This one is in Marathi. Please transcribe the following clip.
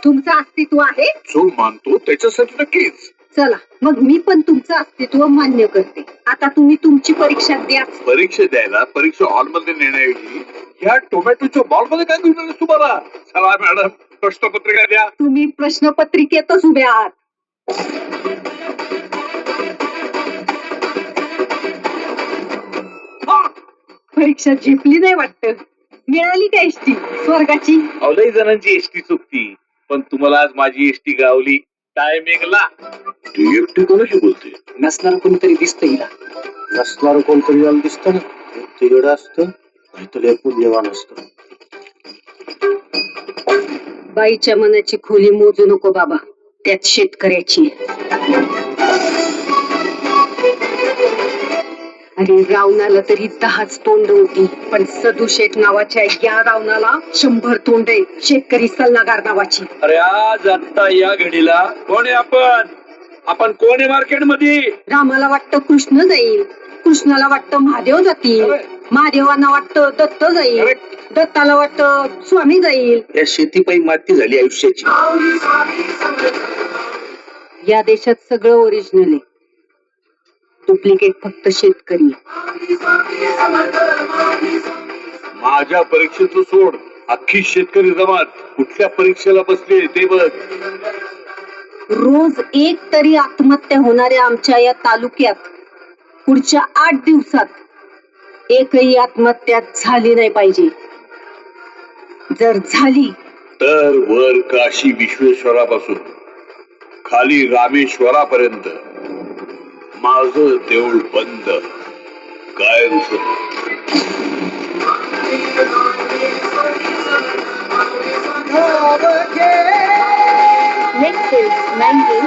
तुमचं अस्तित्व आहे. जो मानतो त्याच्यासाठी नक्कीच. चला मग मी पण तुमचं अस्तित्व मान्य करते. आता तुम्ही तुमची परीक्षा द्या. परीक्षा द्यायला परीक्षा हॉल मध्ये नेण्याऐवजी या टोमॅटोच्या बॉल मध्ये काय घेऊन आले तुम्हाला? चला मॅडम, प्रश्नपत्रिका द्या. तुम्ही प्रश्नपत्रिकेतच उभे आहात. परीक्षा झेपली नाही वाटत. मिळाली का एसटी स्वर्गाची? लई जणांची एसटी चुकती, पण तुम्हाला आज माझी एसटी गावली टायमिंगला. तू एकटी कोणाशी बोलते? नसणार कोणतरी दिसतं हिला. नसणार कोणतरी याला दिसतं ना, ते एवढं असतं नाहीतर पुण्यवान असतं. बाईच्या मनाची खोली मोजू नको बाबा, त्यात शेतकऱ्याची. अरे रावणाला तरी 10च तोंड होती, पण सदू शेठ नावाच्या या रावणाला 100 तोंड आहे. शेतकरी सल्लागार नावाची. अरे आज आता या घडीला कोण आहे आपण? आपण कोण आहे मार्केट मध्ये? रामाला वाटतं कृष्ण जाईल, कृष्णाला वाटतं महादेव जातील, महादेवांना वाटतं दत्त जाईल, दत्ताला वाटतं स्वामी जाईल. या शेतीपायी माती झाली आयुष्याची. या देशात सगळं ओरिजिनल आहे, डुप्लिकेट फक्त शेतकरी. माझ्या परीक्षेचं सोड, अख्खी शेतकरी जमात कुठल्या परीक्षेला बसले ते बघ. रोज एक तरी आत्महत्या होणाऱ्या आमच्या या तालुक्यात पुढच्या 8 दिवसात एकही आत्महत्या झाली नाही पाहिजे. जर झाली तर वर काशी विश्वेश्वरापासून खाली रामेश्वरापर्यंत माझं देऊळ बंद. काय Next is 19